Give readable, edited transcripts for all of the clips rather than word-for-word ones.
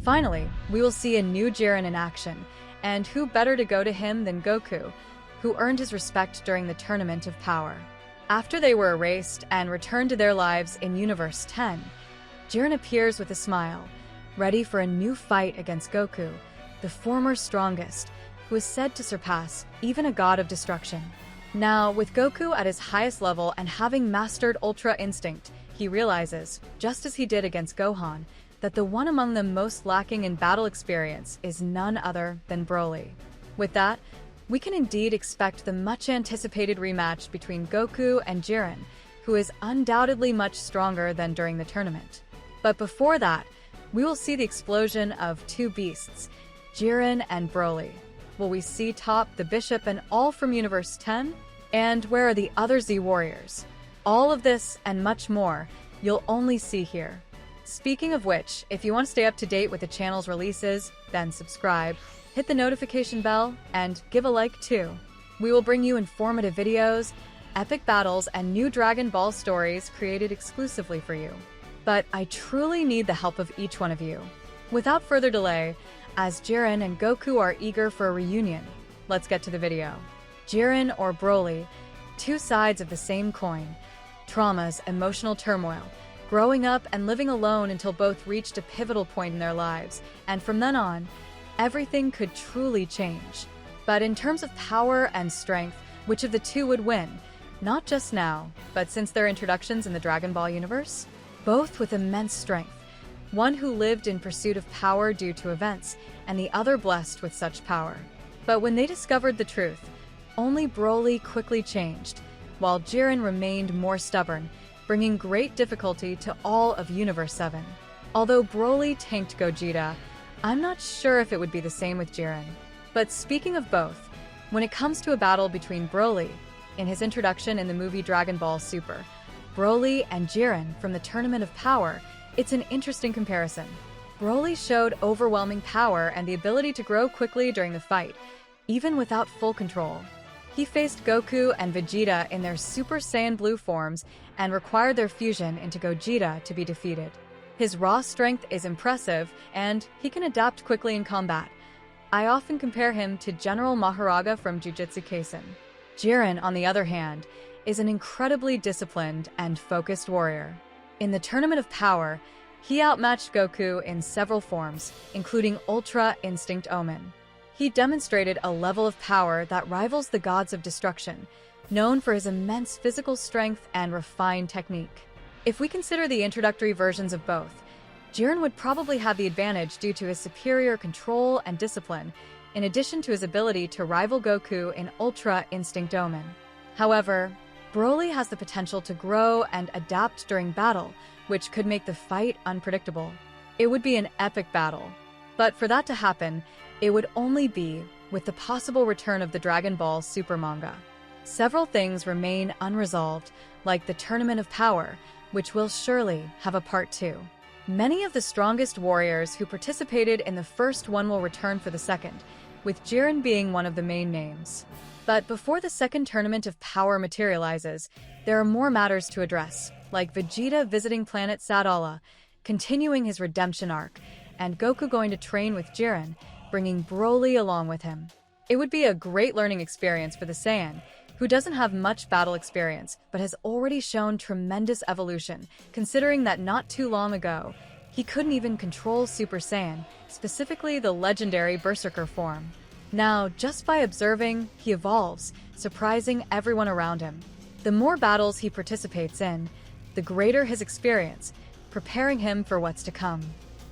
Finally, we will see a new Jiren in action, and who better to go to him than Goku, who earned his respect during the Tournament of Power. After they were erased and returned to their lives in Universe 10, Jiren appears with a smile, ready for a new fight against Goku, the former strongest, who is said to surpass even a god of destruction. Now, with Goku at his highest level and having mastered Ultra Instinct, he realizes, just as he did against Gohan, that the one among them most lacking in battle experience is none other than Broly. With that, we can indeed expect the much-anticipated rematch between Goku and Jiren, who is undoubtedly much stronger than during the tournament. But before that, we will see the explosion of two beasts, Jiren and Broly. Will we see Top, the Bishop, and all from Universe 10? And where are the other Z Warriors? All of this and much more, you'll only see here. Speaking of which, if you want to stay up to date with the channel's releases, then subscribe, hit the notification bell, and give a like too. We will bring you informative videos, epic battles, and new Dragon Ball stories created exclusively for you. But I truly need the help of each one of you. Without further delay, as Jiren and Goku are eager for a reunion, let's get to the video. Jiren or Broly, two sides of the same coin. Traumas, emotional turmoil, growing up and living alone until both reached a pivotal point in their lives, and from then on, everything could truly change. But in terms of power and strength, which of the two would win? Not just now, but since their introductions in the Dragon Ball universe? Both with immense strength. One who lived in pursuit of power due to events, and the other blessed with such power. But when they discovered the truth, only Broly quickly changed, while Jiren remained more stubborn, bringing great difficulty to all of Universe 7. Although Broly tanked Gogeta, I'm not sure if it would be the same with Jiren. But speaking of both, when it comes to a battle between Broly, in his introduction in the movie Dragon Ball Super, Broly and Jiren from the Tournament of Power, it's an interesting comparison. Broly showed overwhelming power and the ability to grow quickly during the fight, even without full control. He faced Goku and Vegeta in their Super Saiyan Blue forms and required their fusion into Gogeta to be defeated. His raw strength is impressive, and he can adapt quickly in combat. I often compare him to General Maharaga from Jujutsu Kaisen. Jiren, on the other hand, is an incredibly disciplined and focused warrior. In the Tournament of Power, he outmatched Goku in several forms, including Ultra Instinct Omen. He demonstrated a level of power that rivals the gods of destruction, known for his immense physical strength and refined technique. If we consider the introductory versions of both, Jiren would probably have the advantage due to his superior control and discipline, in addition to his ability to rival Goku in Ultra Instinct Omen. However, Broly has the potential to grow and adapt during battle, which could make the fight unpredictable. It would be an epic battle. But for that to happen, it would only be with the possible return of the Dragon Ball Super manga. Several things remain unresolved, like the Tournament of Power, which will surely have a part 2. Many of the strongest warriors who participated in the first one will return for the second, with Jiren being one of the main names. But before the second Tournament of Power materializes, there are more matters to address, like Vegeta visiting planet Sadala, continuing his redemption arc, and Goku going to train with Jiren, bringing Broly along with him. It would be a great learning experience for the Saiyan, who doesn't have much battle experience, but has already shown tremendous evolution, considering that not too long ago, he couldn't even control Super Saiyan, specifically the legendary Berserker form. Now, just by observing, he evolves, surprising everyone around him. The more battles he participates in, the greater his experience, preparing him for what's to come.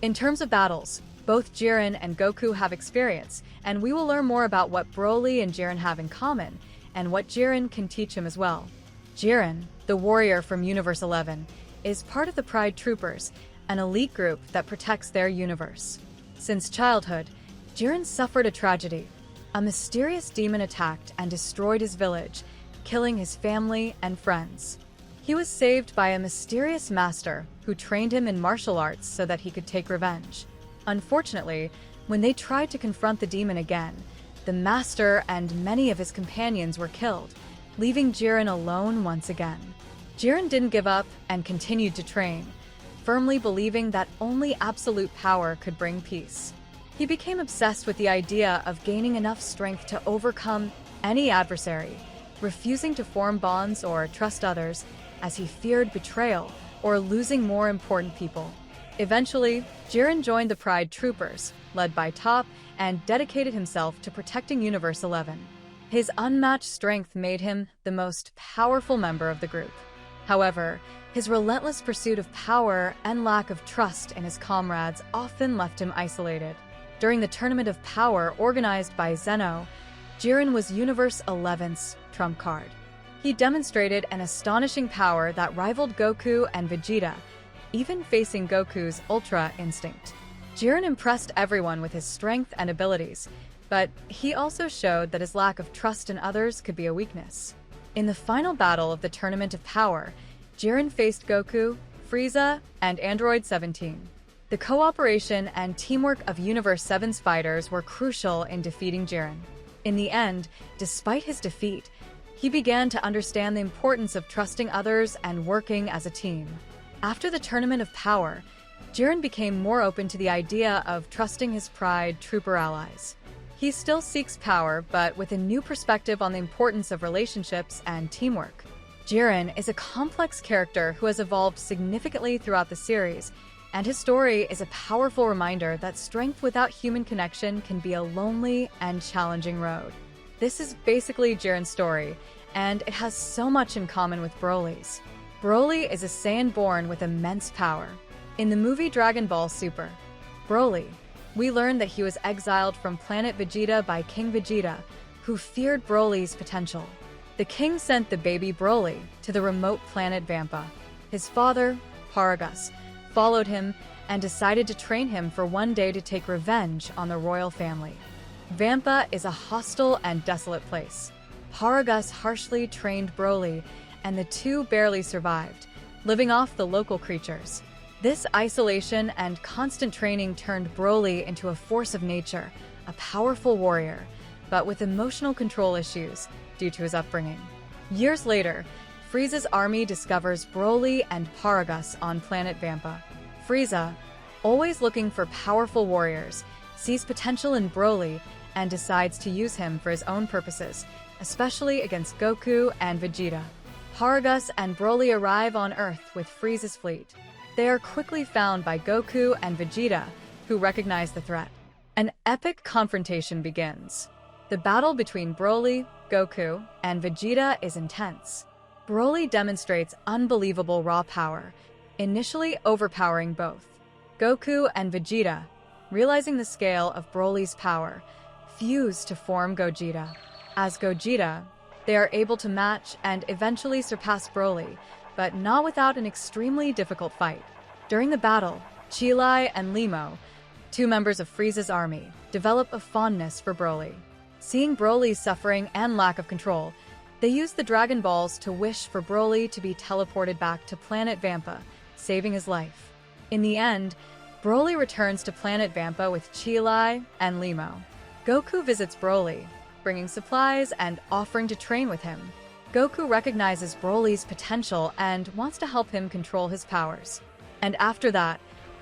In terms of battles, both Jiren and Goku have experience, and we will learn more about what Broly and Jiren have in common, and what Jiren can teach him as well. Jiren, the warrior from Universe 11, is part of the Pride Troopers, an elite group that protects their universe. Since childhood, Jiren suffered a tragedy. A mysterious demon attacked and destroyed his village, killing his family and friends. He was saved by a mysterious master who trained him in martial arts so that he could take revenge. Unfortunately, when they tried to confront the demon again, the master and many of his companions were killed, leaving Jiren alone once again. Jiren didn't give up and continued to train. firmly believing that only absolute power could bring peace. He became obsessed with the idea of gaining enough strength to overcome any adversary, refusing to form bonds or trust others, as he feared betrayal or losing more important people. Eventually, Jiren joined the Pride Troopers, led by Top, and dedicated himself to protecting Universe 11. His unmatched strength made him the most powerful member of the group. However, his relentless pursuit of power and lack of trust in his comrades often left him isolated. During the Tournament of Power organized by Zeno, Jiren was Universe 11's trump card. He demonstrated an astonishing power that rivaled Goku and Vegeta, even facing Goku's Ultra Instinct. Jiren impressed everyone with his strength and abilities, but he also showed that his lack of trust in others could be a weakness. In the final battle of the Tournament of Power, Jiren faced Goku, Frieza, and Android 17. The cooperation and teamwork of Universe 7's fighters were crucial in defeating Jiren. In the end, despite his defeat, he began to understand the importance of trusting others and working as a team. After the Tournament of Power, Jiren became more open to the idea of trusting his Pride Trooper allies. He still seeks power, but with a new perspective on the importance of relationships and teamwork. Jiren is a complex character who has evolved significantly throughout the series, and his story is a powerful reminder that strength without human connection can be a lonely and challenging road. This is basically Jiren's story, and it has so much in common with Broly's. Broly is a Saiyan born with immense power. In the movie Dragon Ball Super, Broly, we learn that he was exiled from planet Vegeta by King Vegeta, who feared Broly's potential. The king sent the baby Broly to the remote planet Vampa. His father, Paragus, followed him and decided to train him for one day to take revenge on the royal family. Vampa is a hostile and desolate place. Paragus harshly trained Broly, and the two barely survived, living off the local creatures. This isolation and constant training turned Broly into a force of nature, a powerful warrior, but with emotional control issues due to his upbringing. Years later, Frieza's army discovers Broly and Paragus on planet Vampa. Frieza, always looking for powerful warriors, sees potential in Broly and decides to use him for his own purposes, especially against Goku and Vegeta. Paragus and Broly arrive on Earth with Frieza's fleet. They are quickly found by Goku and Vegeta, who recognize the threat. An epic confrontation begins. The battle between Broly, Goku, and Vegeta is intense. Broly demonstrates unbelievable raw power, initially overpowering both. Goku and Vegeta, realizing the scale of Broly's power, fuse to form Gogeta. As Gogeta, they are able to match and eventually surpass Broly, but not without an extremely difficult fight. During the battle, Chi-Lai and Limo, two members of Frieza's army, develop a fondness for Broly. Seeing Broly's suffering and lack of control, they use the Dragon Balls to wish for Broly to be teleported back to planet Vampa, saving his life. In the end, Broly returns to planet Vampa with Chi-Lai and Limo. Goku visits Broly, bringing supplies and offering to train with him. Goku recognizes Broly's potential and wants to help him control his powers. And after that,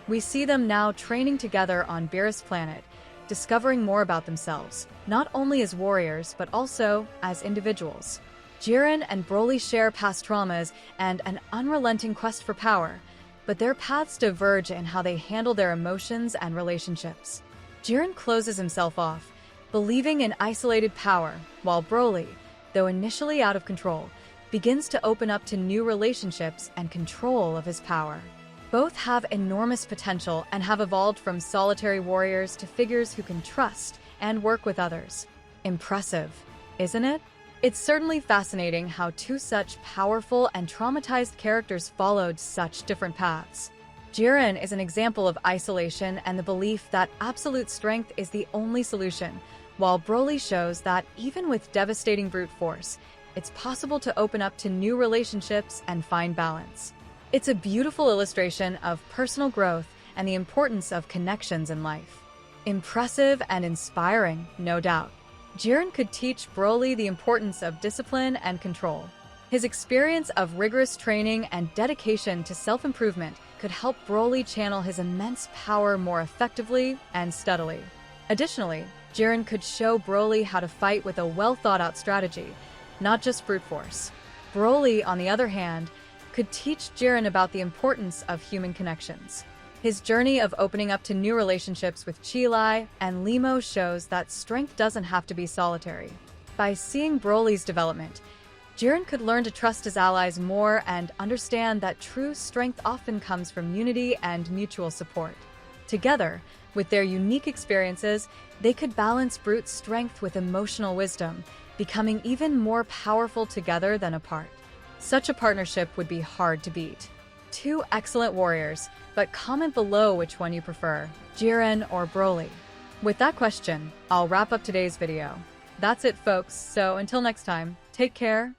we see them now training together on Beerus' planet, discovering more about themselves, not only as warriors, but also as individuals. Jiren and Broly share past traumas and an unrelenting quest for power, but their paths diverge in how they handle their emotions and relationships. Jiren closes himself off, believing in isolated power, while Broly, though initially out of control, begins to open up to new relationships and control of his power. Both have enormous potential and have evolved from solitary warriors to figures who can trust and work with others. Impressive, isn't it? It's certainly fascinating how two such powerful and traumatized characters followed such different paths. Jiren is an example of isolation and the belief that absolute strength is the only solution, while Broly shows that even with devastating brute force, it's possible to open up to new relationships and find balance. It's a beautiful illustration of personal growth and the importance of connections in life. Impressive and inspiring, no doubt. Jiren could teach Broly the importance of discipline and control. His experience of rigorous training and dedication to self-improvement could help Broly channel his immense power more effectively and steadily. Additionally, Jiren could show Broly how to fight with a well-thought-out strategy, not just brute force. Broly, on the other hand, could teach Jiren about the importance of human connections. His journey of opening up to new relationships with Chilai and Limo shows that strength doesn't have to be solitary. By seeing Broly's development, Jiren could learn to trust his allies more and understand that true strength often comes from unity and mutual support. Together, with their unique experiences, they could balance brute strength with emotional wisdom, becoming even more powerful together than apart. Such a partnership would be hard to beat. Two excellent warriors, but comment below which one you prefer, Jiren or Broly. With that question, I'll wrap up today's video. That's it, folks, so until next time, take care